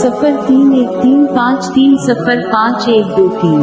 031353051223।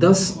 10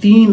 3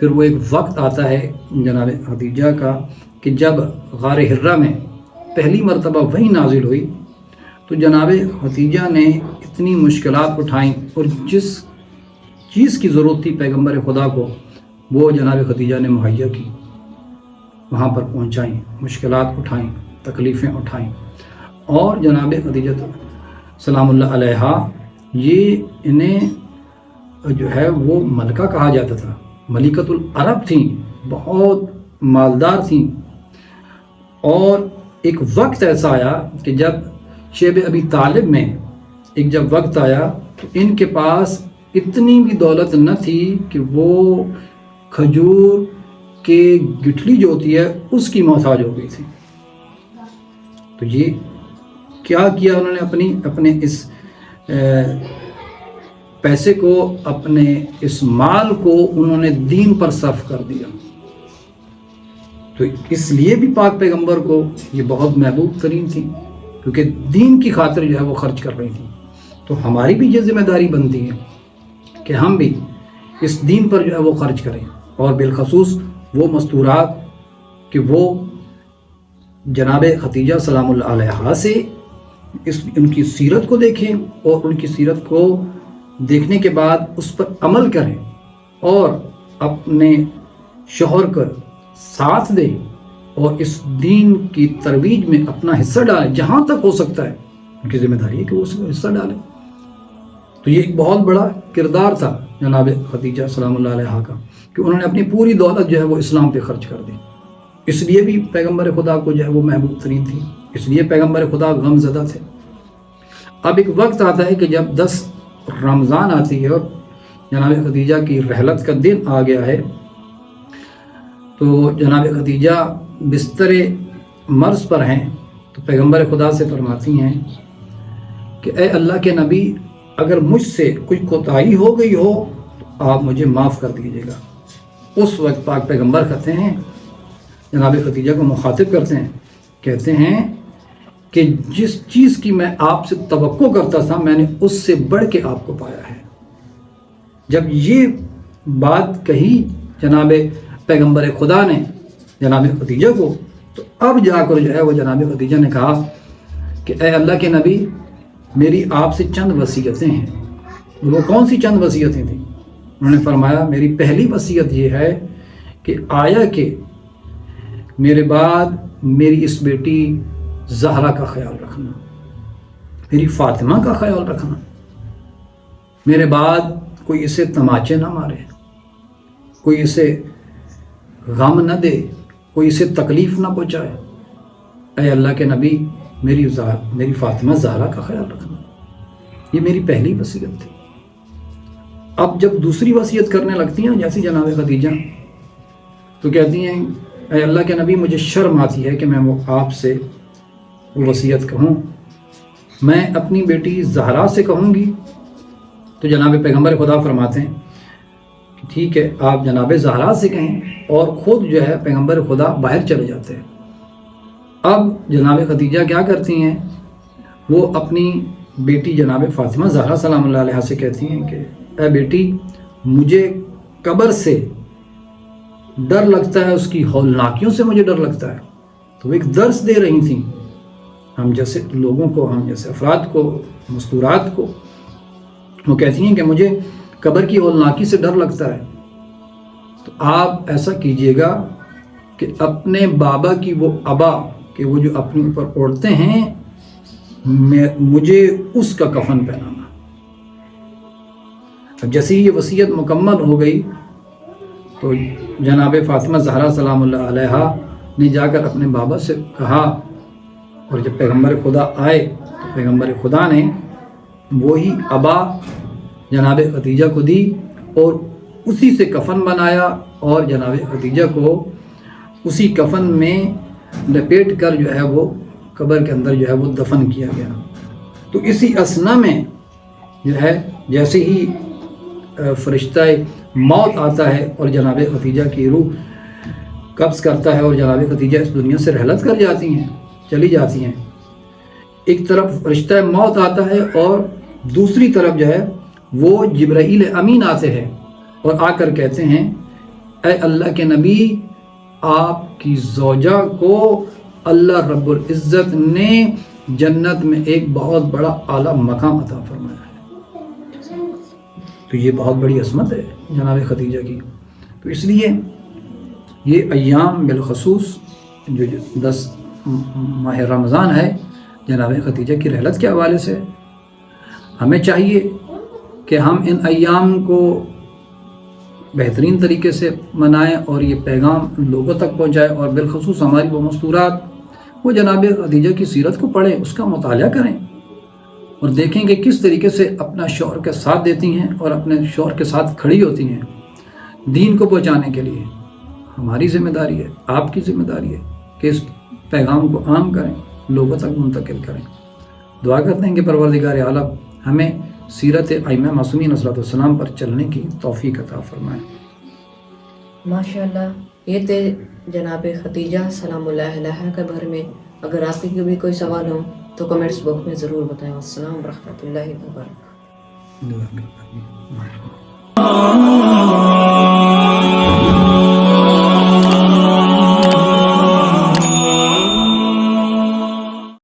پھر وہ ایک وقت آتا ہے جناب خدیجہ کا کہ جب غار حرا میں پہلی مرتبہ وحی نازل ہوئی تو جناب خدیجہ نے اتنی مشکلات اٹھائیں اور جس چیز کی ضرورت تھی پیغمبر خدا کو وہ جناب خدیجہ نے مہیا کی، وہاں پر پہنچائیں، مشکلات اٹھائیں، تکلیفیں اٹھائیں. اور جناب خدیجہ سلام اللہ علیہا یہ انہیں جو ہے وہ ملکہ کہا جاتا تھا، ملکۃ العرب تھیں، بہت مالدار تھیں. اور ایک وقت ایسا آیا کہ جب شیب ابی طالب میں ایک جب وقت آیا تو ان کے پاس اتنی بھی دولت نہ تھی کہ وہ کھجور کے گٹھلی جو ہوتی ہے اس کی محتاج ہو گئی تھی. تو یہ کیا کیا انہوں نے اپنے اس پیسے کو، اپنے اس مال کو انہوں نے دین پر صرف کر دیا. تو اس لیے بھی پاک پیغمبر کو یہ بہت محبوب ترین تھی، کیونکہ دین کی خاطر جو ہے وہ خرچ کر رہی تھی. تو ہماری بھی یہ ذمہ داری بنتی ہے کہ ہم بھی اس دین پر جو ہے وہ خرچ کریں، اور بالخصوص وہ مستورات کہ وہ جناب خدیجہ سلام اللہ علیہا سے ان کی سیرت کو دیکھیں اور ان کی سیرت کو دیکھنے کے بعد اس پر عمل کریں اور اپنے شوہر کا ساتھ دیں اور اس دین کی ترویج میں اپنا حصہ ڈالیں جہاں تک ہو سکتا ہے. ان کی ذمہ داری ہے کہ وہ اس میں حصہ ڈالیں. تو یہ ایک بہت بڑا کردار تھا جناب خدیجہ سلام اللہ علیہا کا کہ انہوں نے اپنی پوری دولت جو ہے وہ اسلام پہ خرچ کر دی. اس لیے بھی پیغمبر خدا کو جو ہے وہ محبوب ترین تھی، اس لیے پیغمبر خدا غم زدہ تھے. اب ایک وقت آتا ہے کہ جب 10 رمضان آتی ہے اور جناب خدیجہ کی رحلت کا دن آ گیا ہے، تو جناب خدیجہ بستر مرض پر ہیں تو پیغمبر خدا سے فرماتی ہیں کہ اے اللہ کے نبی، اگر مجھ سے کوئی کوتاہی ہو گئی ہو تو آپ مجھے معاف کر دیجیے گا. اس وقت پاک پیغمبر کہتے ہیں، جناب خدیجہ کو مخاطب کرتے ہیں، کہتے ہیں کہ جس چیز کی میں آپ سے توقع کرتا تھا میں نے اس سے بڑھ کے آپ کو پایا ہے. جب یہ بات کہی جناب پیغمبر خدا نے جناب خدیجہ کو، تو اب جا کر جو ہے وہ جناب خدیجہ نے کہا کہ اے اللہ کے نبی، میری آپ سے چند وصیتیں ہیں. وہ کون سی چند وصیتیں تھیں؟ انہوں نے فرمایا میری پہلی وصیت یہ ہے کہ آیا کہ میرے بعد میری اس بیٹی زہرا کا خیال رکھنا، میری فاطمہ کا خیال رکھنا، میرے بعد کوئی اسے تماچے نہ مارے، کوئی اسے غم نہ دے، کوئی اسے تکلیف نہ پہنچائے. اے اللہ کے نبی، میری فاطمہ زہرا کا خیال رکھنا. یہ میری پہلی وصیت تھی. اب جب دوسری وصیت کرنے لگتی ہیں جیسی جناب خدیجہ، تو کہتی ہیں اے اللہ کے نبی، مجھے شرم آتی ہے کہ میں وہ آپ سے وہ وصیت کہوں. میں اپنی بیٹی زہرا سے کہوں گی. تو جناب پیغمبر خدا فرماتے ہیں کہ ٹھیک ہے، آپ جناب زہرا سے کہیں، اور خود جو ہے پیغمبر خدا باہر چلے جاتے ہیں. اب جناب خدیجہ کیا کرتی ہیں، وہ اپنی بیٹی جناب فاطمہ زہرا سلام اللہ علیہا سے کہتی ہیں کہ اے بیٹی، مجھے قبر سے ڈر لگتا ہے، اس کی ہولناکیوں سے مجھے ڈر لگتا ہے. تو وہ ایک درس دے رہی تھیں ہم جیسے لوگوں کو، ہم جیسے افراد کو، مستورات کو. وہ کہتی ہیں کہ مجھے قبر کی ہولناکی سے ڈر لگتا ہے. تو آپ ایسا کیجئے گا کہ اپنے بابا کی وہ ابا کہ وہ جو اپنے اوپر اوڑھتے ہیں، مجھے اس کا کفن پہنانا. اب جیسے ہی یہ وصیت مکمل ہو گئی تو جناب فاطمہ زہرا سلام اللہ علیہا نے جا کر اپنے بابا سے کہا، اور جب پیغمبر خدا آئے تو پیغمبر خدا نے وہی ابا جناب خدیجہ کو دی اور اسی سے کفن بنایا اور جناب خدیجہ کو اسی کفن میں لپیٹ کر جو ہے وہ قبر کے اندر جو ہے وہ دفن کیا گیا. تو اسی اثنا میں جو ہے جیسے ہی فرشتہ موت آتا ہے اور جناب خدیجہ کی روح قبض کرتا ہے اور جناب خدیجہ اس دنیا سے رحلت کر جاتی ہیں، چلی جاتی ہیں. ایک طرف فرشتہ موت آتا ہے اور دوسری طرف جو ہے وہ جبرائیل امین آتے ہیں اور آ کر کہتے ہیں اے اللہ کے نبی آپ کی زوجہ کو اللہ رب العزت نے جنت میں ایک بہت بڑا اعلیٰ مقام عطا فرمایا ہے. تو یہ بہت بڑی عظمت ہے جناب خدیجہ کی. تو اس لیے یہ ایام بالخصوص جو 10 ماہ رمضان ہے جناب خدیجہ کی رحلت کے حوالے سے ہمیں چاہیے کہ ہم ان ایام کو بہترین طریقے سے منائیں اور یہ پیغام لوگوں تک پہنچائیں، اور بالخصوص ہماری وہ مستورات وہ جناب خدیجہ کی سیرت کو پڑھیں، اس کا مطالعہ کریں اور دیکھیں کہ کس طریقے سے اپنا شوہر کے ساتھ دیتی ہیں اور اپنے شوہر کے ساتھ کھڑی ہوتی ہیں دین کو پہنچانے کے لیے. ہماری ذمہ داری ہے، آپ کی ذمہ داری ہے کہ اس پیغام کو عام کریں، لوگوں تک منتقل کریں. دعا کرتے ہیں کہ پروردگار عالم ہمیں سیرت ائمہ معصومین علیہ السلام پر چلنے کی توفیق عطا فرمائے. ماشاءاللہ یہ تھے جناب خدیجہ سلام اللہ علیہ کے بارے میں. اگر آپ کی بھی کوئی سوال ہو تو کمنٹس باکس میں ضرور بتائیں. السلام ورحمۃ اللہ وبرکاتہ.